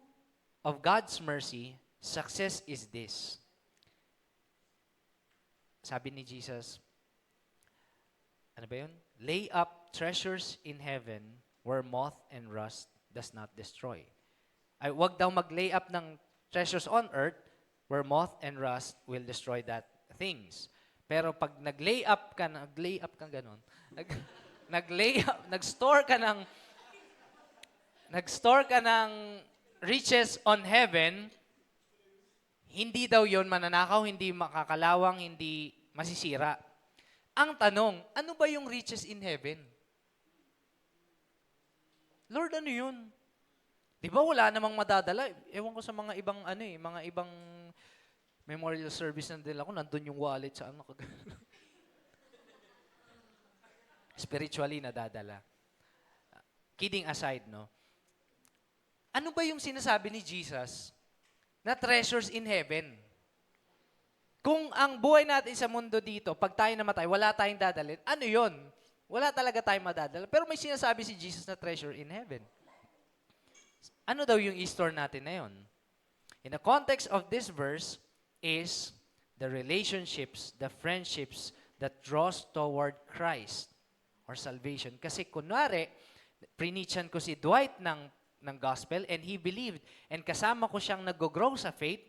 of God's mercy, success is this. Sabi ni Jesus, ano ba yun? Lay up treasures in heaven where moth and rust does not destroy. Ay, wag daw mag-lay up ng treasures on earth where moth and rust will destroy that things. Pero pag nag-lay up ka ganun, nag-store ka ng riches on heaven, hindi daw yon mananakaw, hindi makakalawang, hindi masisira. Ang tanong, ano ba yung riches in heaven? Lord, ano yun? Di ba wala namang madadala? Ewan ko sa mga ibang mga ibang memorial service na nila ko, nandun yung wallet sa ano. Spiritually nadadala. Kidding aside, no? Ano ba yung sinasabi ni Jesus na treasures in heaven? Kung ang buhay natin sa mundo dito, pag tayo namatay, wala tayong dadalhin, ano yun? Wala talaga tayong madadala. Pero may sinasabi si Jesus na treasure in heaven. Ano daw yung i-store natin na yun? In the context of this verse is the relationships, the friendships that draws toward Christ or salvation. Kasi kunwari, prenichan ko si Dwight ng gospel and he believed and kasama ko siyang nag-grow sa faith.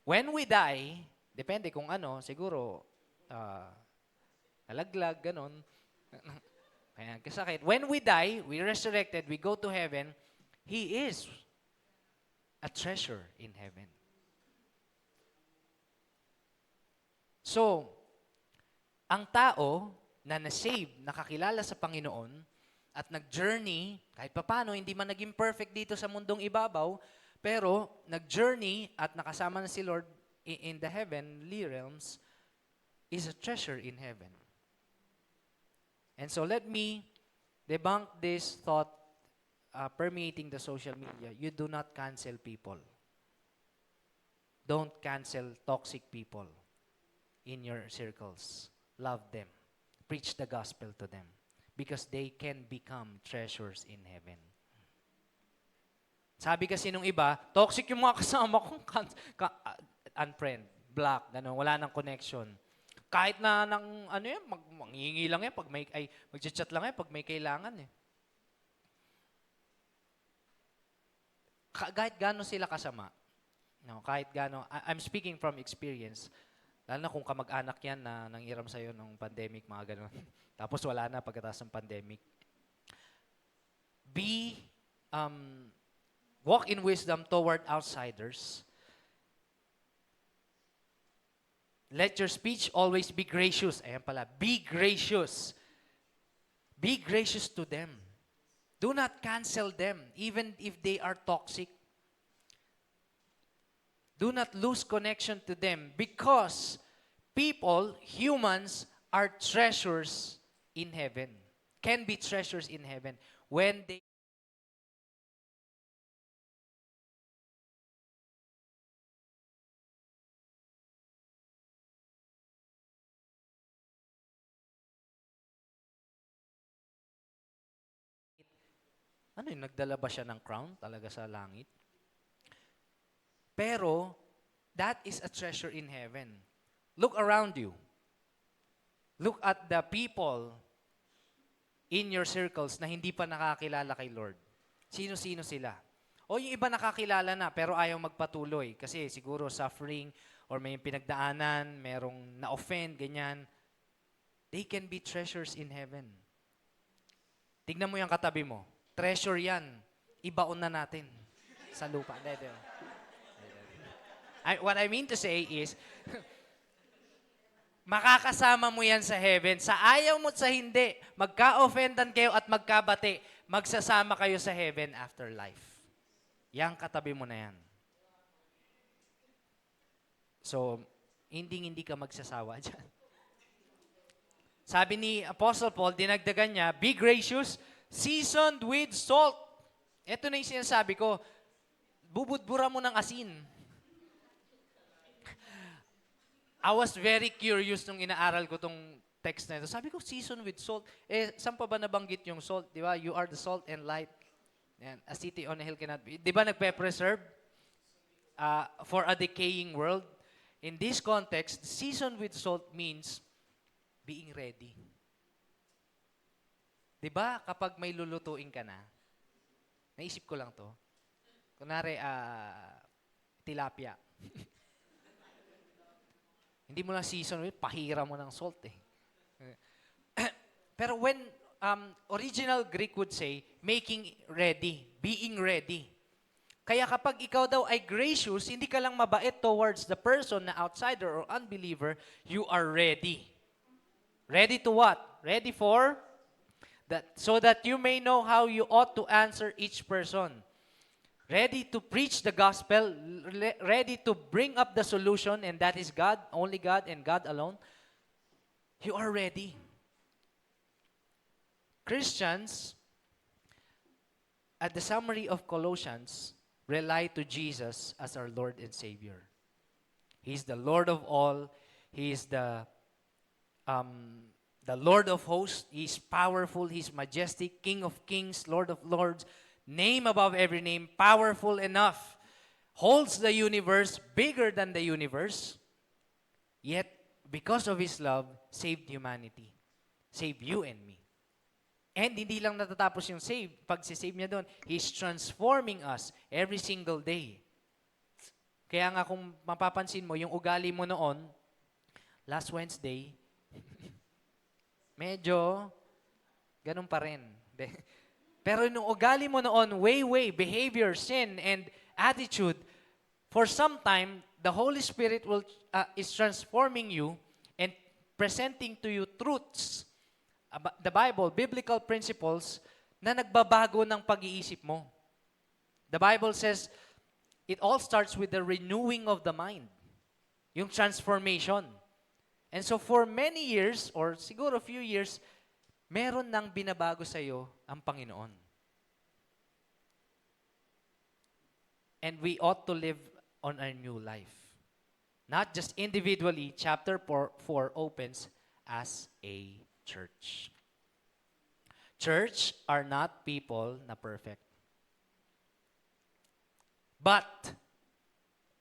When we die, depende kung ano, siguro nalaglag, ganon. Kaya kasakit. When we die, we resurrected, we go to heaven, He is a treasure in heaven. So, ang tao na na-save, nakakilala sa Panginoon, at nag-journey, kahit papano, hindi man naging perfect dito sa mundong ibabaw, pero nag-journey at nakasama na si Lord in the heavenly realms, is a treasure in heaven. And so let me debunk this thought permeating the social media. You do not cancel people. Don't cancel toxic people in your circles. Love them. Preach the gospel to them because they can become treasures in heaven. Sabi kasi nung iba, toxic yung mga kasama ko, unfriend, block, gano'n, wala nang connection. Kahit na ng ano yan, manghingi lang yan pag may magchat-chat lang yan pag may kailangan eh. Kahit gaano sila kasama. No, kahit gaano, I'm speaking from experience. Lalo na kung kamag-anak yan na nanghiram sa'yo nung pandemic, mga gano'n. Tapos wala na pagkatapos ng pandemic. Walk in wisdom toward outsiders. Let your speech always be gracious. Ayan pala, be gracious. Be gracious to them. Do not cancel them, even if they are toxic. Do not lose connection to them because people, humans, are treasures in heaven. Can be treasures in heaven when they ano yun, nagdala ba siya ng crown talaga sa langit? Pero, that is a treasure in heaven. Look around you. Look at the people in your circles na hindi pa nakakilala kay Lord. Sino-sino sila? O yung iba nakakilala na pero ayaw magpatuloy kasi siguro suffering or may pinagdaanan, merong na-offend, ganyan. They can be treasures in heaven. Tignan mo yung katabi mo. Treasure yan. Ibaon na natin sa lupa. What I mean to say is, makakasama mo yan sa heaven. Sa ayaw mo at sa hindi, magka-offendan kayo at magkabati, magsasama kayo sa heaven after life. Yang katabi mo na yan. So, hindi ka magsasawa dyan. Sabi ni Apostle Paul, dinagdagan niya, be gracious, seasoned with salt. Ito na yung sinasabi ko, bubudbura mo ng asin. I was very curious nung inaaral ko tong text na ito. Sabi ko, seasoned with salt. Saan pa ba nabanggit yung salt? Di ba? You are the salt and light. Yan. A city on a hill cannot be. Di ba nagpe-preserve for a decaying world? In this context, seasoned with salt means being ready. Di ba kapag may lulutuin ka na, naisip ko lang to, kunwari, tilapia. Hindi mo lang season, pahira mo ng salt eh. Pero when original Greek would say, making ready, being ready. Kaya kapag ikaw daw ay gracious, hindi ka lang mabait towards the person na outsider or unbeliever, you are ready. Ready to what? Ready for? So that you may know how you ought to answer each person. Ready to preach the gospel, ready to bring up the solution, and that is God, only God and God alone. You are ready. Christians, at the summary of Colossians, rely to Jesus as our Lord and Savior. He's the Lord of all. He is the Lord of hosts. He's powerful. He's majestic, King of kings, Lord of lords. Name above every name, powerful enough, holds the universe, bigger than the universe, yet because of His love, saved humanity. Saved you and me. And hindi lang natatapos yung save. Pag si-save niya doon, He's transforming us every single day. Kaya nga kung mapapansin mo, yung ugali mo noon, last Wednesday, medyo ganun pa rin. Pero nung ugali mo noon, way, behavior, sin, and attitude, for some time, the Holy Spirit is transforming you and presenting to you truths, the Bible, biblical principles, na nagbabago ng pag-iisip mo. The Bible says, it all starts with the renewing of the mind. Yung transformation. And so for many years, or siguro few years, meron nang binabago sa'yo ang Panginoon. And we ought to live on a new life. not just individually, chapter 4 opens as a church. Church are not people na perfect. But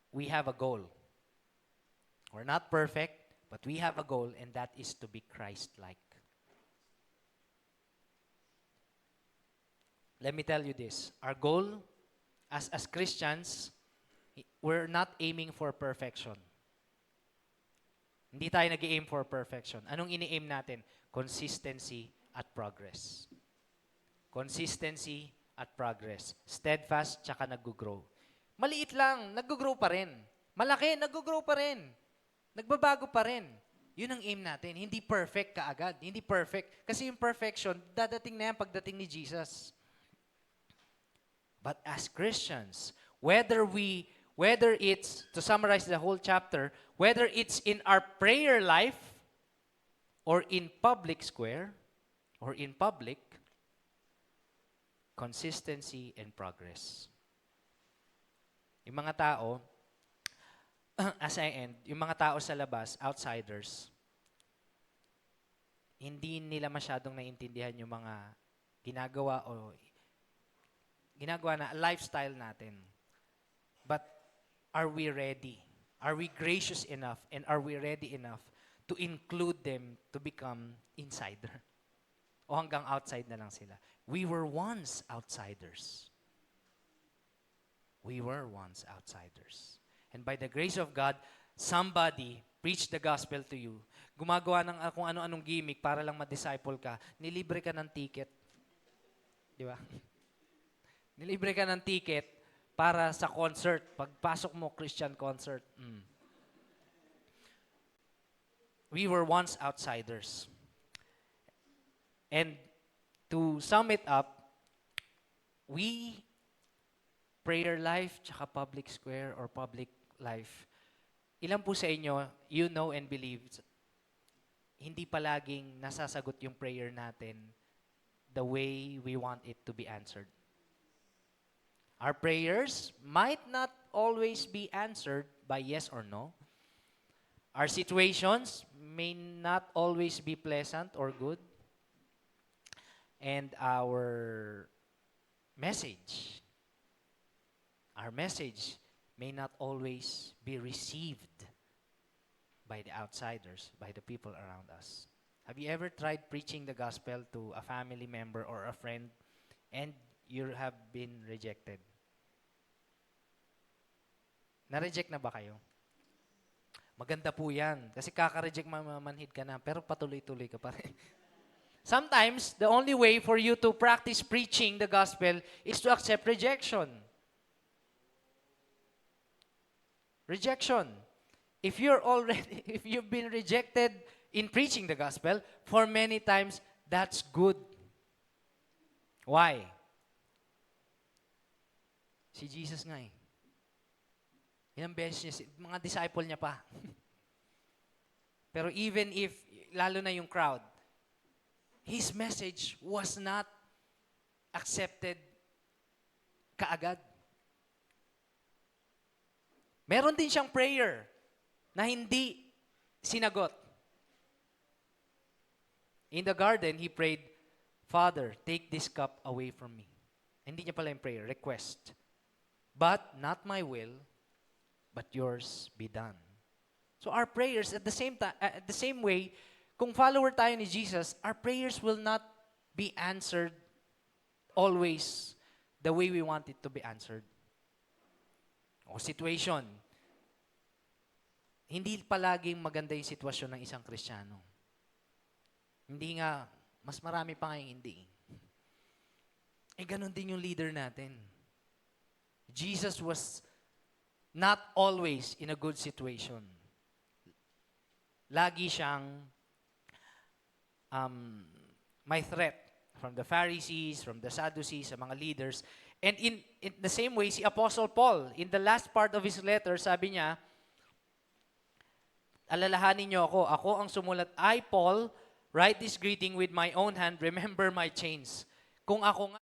we have a goal. We're not perfect, but we have a goal, and that is to be Christ-like. Let me tell you this. Our goal as Christians, we're not aiming for perfection. Hindi tayo nag-aim for perfection. Anong ini-aim natin? Consistency at progress. Consistency at progress. Steadfast, tsaka nag-grow. Maliit lang, nag-grow pa rin. Malaki, nag-grow pa rin. Nagbabago pa rin. Yun ang aim natin. Hindi perfect kaagad. Hindi perfect. Kasi yung perfection, dadating na yan pagdating ni Jesus. But as Christians, whether it's, to summarize the whole chapter, whether it's in our prayer life, or in public square, or in public, consistency and progress. Yung mga tao, as I end, yung mga tao sa labas, outsiders, hindi nila masyadong naiintindihan yung mga ginagawa na lifestyle natin. But are we ready? Are we gracious enough and are we ready enough to include them to become insider? O hanggang outside na lang sila? We were once outsiders. We were once outsiders. And by the grace of God, somebody preached the gospel to you. Gumagawa ng kung ano-anong gimmick para lang ma-disciple ka. Nilibre ka ng ticket. Di ba? Nilibre ka ng ticket para sa concert. Pagpasok mo, Christian concert. We were once outsiders. And to sum it up, prayer life, tsaka public square or public life, ilan po sa inyo, you know and believe, hindi palaging nasasagot yung prayer natin the way we want it to be answered. Our prayers might not always be answered by yes or no. Our situations may not always be pleasant or good. And our message may not always be received by the outsiders, by the people around us. Have you ever tried preaching the gospel to a family member or a friend and you have been rejected? Na-reject na ba kayo? Maganda po yan. Kasi kaka-reject, mamanhid ka na, pero patuloy-tuloy ka pa rin. Sometimes, the only way for you to practice preaching the gospel is to accept rejection. Rejection. If you've been rejected in preaching the gospel, for many times, that's good. Why? Si Jesus nga eh. Ilang beses niya, mga disciple niya pa. Pero even if, lalo na yung crowd, his message was not accepted kaagad. Meron din siyang prayer na hindi sinagot. In the garden, he prayed, Father, take this cup away from me. Hindi niya pala yung prayer, request. But not my will, but yours be done. So our prayers at the same way, kung follower tayo ni Jesus, our prayers will not be answered always the way we want it to be answered. O situation. Hindi palaging maganda yung sitwasyon ng isang Kristiyano. Hindi nga, mas marami pa ngayong hindi. Ganun din yung leader natin. Jesus was not always in a good situation. Lagi siyang may threat from the Pharisees, from the Sadducees, sa mga leaders. And in the same way, si Apostle Paul, in the last part of his letter, sabi niya, alalahanin niyo ako ang sumulat, I, Paul, write this greeting with my own hand, remember my chains. Kung ako nga,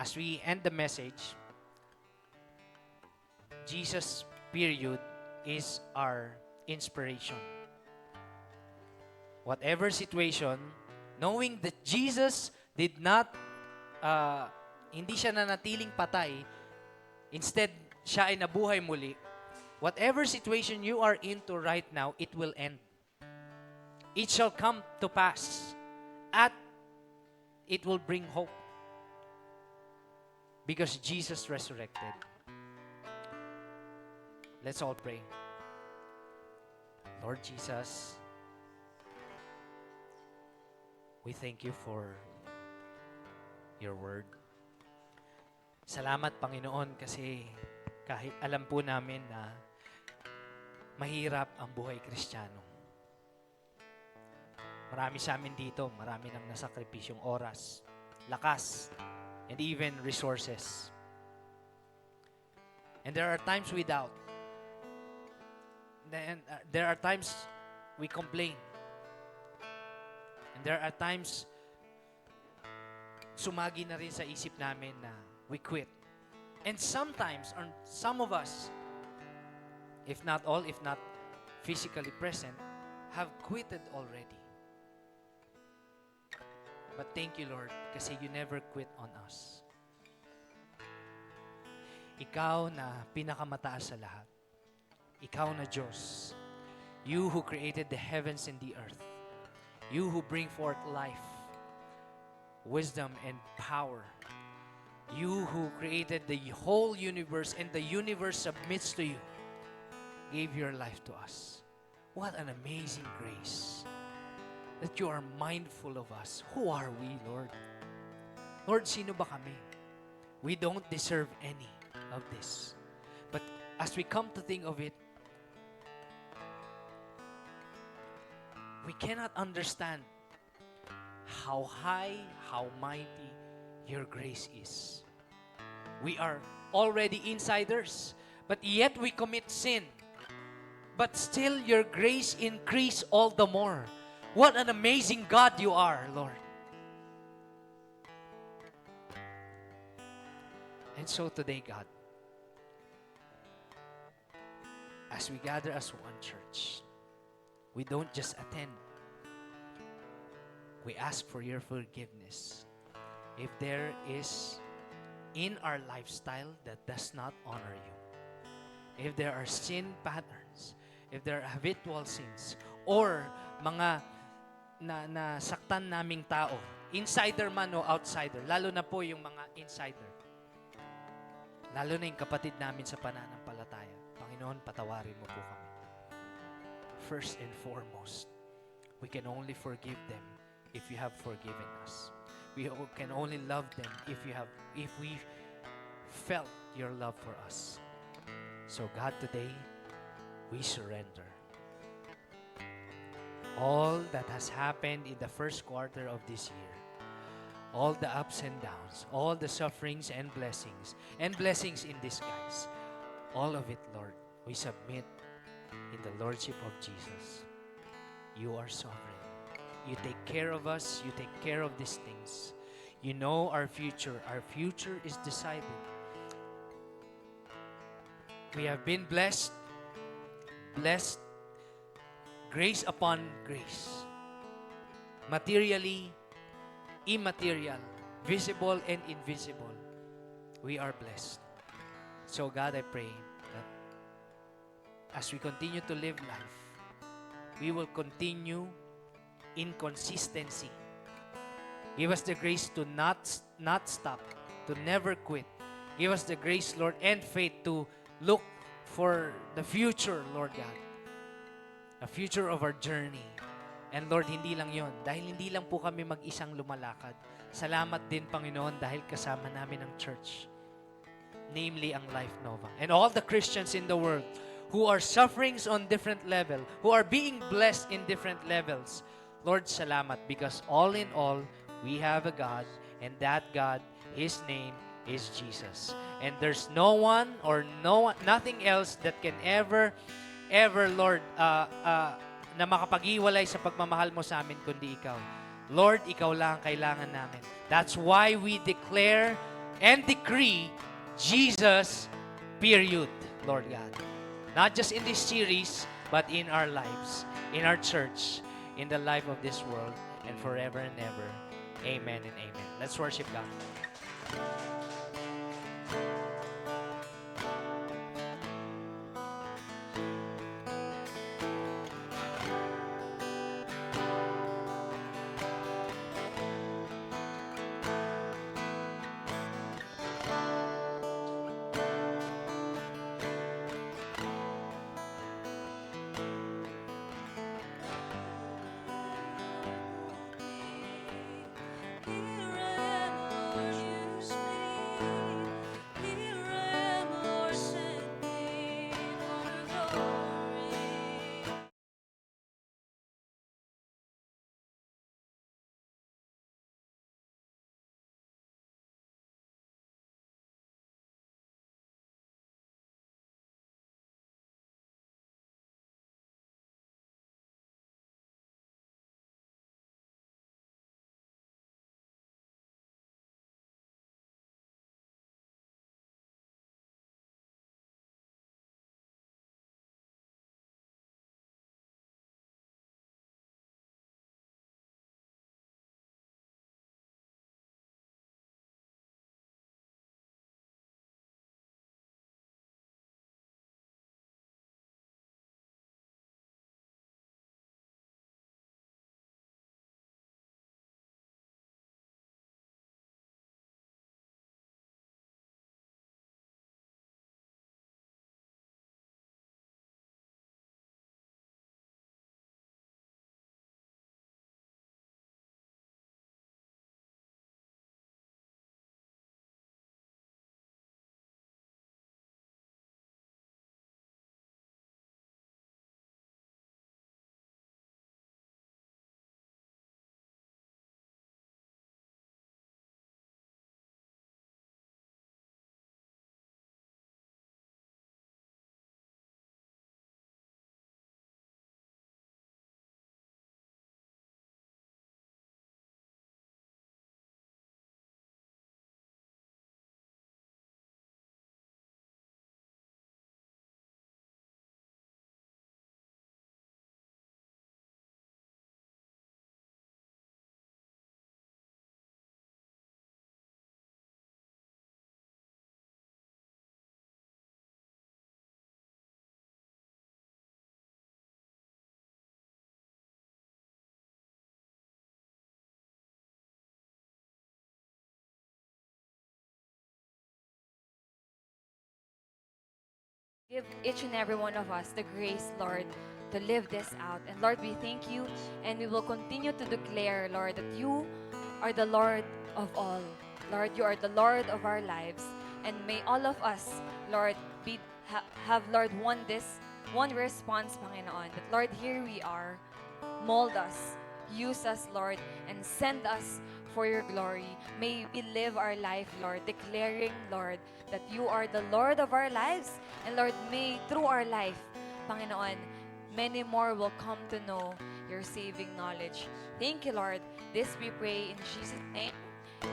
as we end the message, Jesus, period, is our inspiration. Whatever situation, knowing that Jesus did not, hindi siya nanatiling patay, instead, siya ay nabuhay muli. Whatever situation you are into right now, it will end. It shall come to pass. At it will bring hope. Because Jesus resurrected. Let's all pray. Lord Jesus, we thank you for your word. Salamat, Panginoon, kasi kahit alam po namin na mahirap ang buhay Kristiyano. Marami sa amin dito, marami nang nasakripisyong oras, lakas, and even resources. And there are times we doubt. And there are times we complain. And there are times sumagi na rin sa isip namin na we quit. And sometimes, or some of us, if not all, if not physically present, have quitted already. But thank you, Lord, kasi you never quit on us. Ikaw na pinakamataas sa lahat. Ikaw na Diyos. You who created the heavens and the earth. You who bring forth life, wisdom, and power. You who created the whole universe and the universe submits to you, gave your life to us. What an amazing grace that you are mindful of us. Who are we, Lord? Lord, sino ba kami? We don't deserve any of this. But as we come to think of it, we cannot understand how high, how mighty your grace is. We are already insiders, but yet we commit sin. But still your grace increase all the more. What an amazing God you are, Lord. And so today, God, as we gather as one church, we don't just attend. We ask for your forgiveness. If there is in our lifestyle that does not honor you, if there are sin patterns, if there are habitual sins, or mga nasaktan naming tao, insider man o outsider, lalo na po yung mga insider, lalo na yung kapatid namin sa pananampalataya, Panginoon, patawarin mo po kami. First and foremost, we can only forgive them if you have forgiven us. We can only love them if we felt your love for us. So God, today, we surrender. All that has happened in the first quarter of this year, all the ups and downs, all the sufferings and blessings in disguise, all of it, Lord, we submit in the Lordship of Jesus. You are sovereign. You take care of us. You take care of these things. You know our future. Our future is decided. We have been blessed, grace upon grace. Materially, immaterial, visible and invisible. We are blessed. So God, I pray that as we continue to live life, we will continue in consistency. Give us the grace to not stop, to never quit. Give us the grace, Lord, and faith to look for the future, Lord God. A future of our journey. And Lord, hindi lang yon. Dahil hindi lang po kami mag-isang lumalakad. Salamat din, Panginoon, dahil kasama namin ang church. Namely, ang Life Nova. And all the Christians in the world who are sufferings on different level, who are being blessed in different levels. Lord, salamat, because all in all, we have a God, and that God, His name is Jesus. And there's no one or nothing else that can ever, Lord, na makapag-iwalay sa pagmamahal mo sa amin kundi Ikaw. Lord, Ikaw lang ang kailangan namin. That's why we declare and decree Jesus, period, Lord God. Not just in this series, but in our lives, in our church, in the life of this world, and forever and ever. Amen and amen. Let's worship God. Give each and every one of us the grace, Lord, to live this out. And Lord, we thank you and we will continue to declare, Lord, that you are the Lord of all. Lord, you are the Lord of our lives. And may all of us, Lord, have, Lord, one response, Panginoon. That, Lord, here we are. Mold us, use us, Lord, and send us for your glory. May we live our life, Lord, declaring, Lord, that you are the Lord of our lives. And Lord, may through our life, Panginoon, many more will come to know your saving knowledge. Thank you, Lord. This we pray in Jesus' name.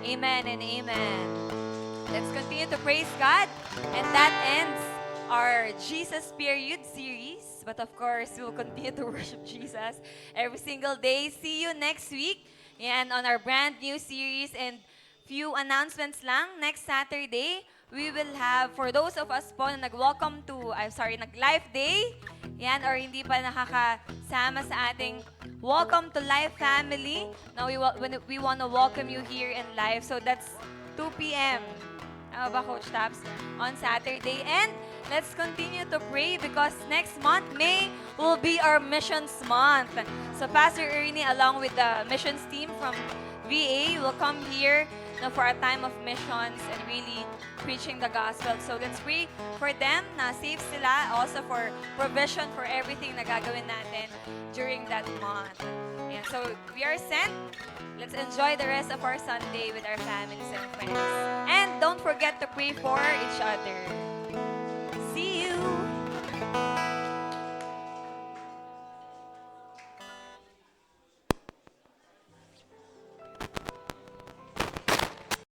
Amen and amen. Let's continue to praise God. And that ends our Jesus Period series. But of course, we will continue to worship Jesus every single day. See you next week. And on our brand new series, and few announcements lang. Next Saturday, we will have, for those of us po na nag-Life Day, yan, or hindi pa nakakasama sa ating Welcome to Life family. Now, we want to welcome you here in live. So, that's 2 p.m. Tama ba, Coach Taps? On Saturday. And let's continue to pray because next month, May, will be our missions month. So Pastor Ernie, along with the missions team from VA, will come here for a time of missions and really preaching the gospel. So let's pray for them na safe sila, also for provision for everything na gagawin natin during that month. And so we are sent. Let's enjoy the rest of our Sunday with our families and friends. And don't forget to pray for each other.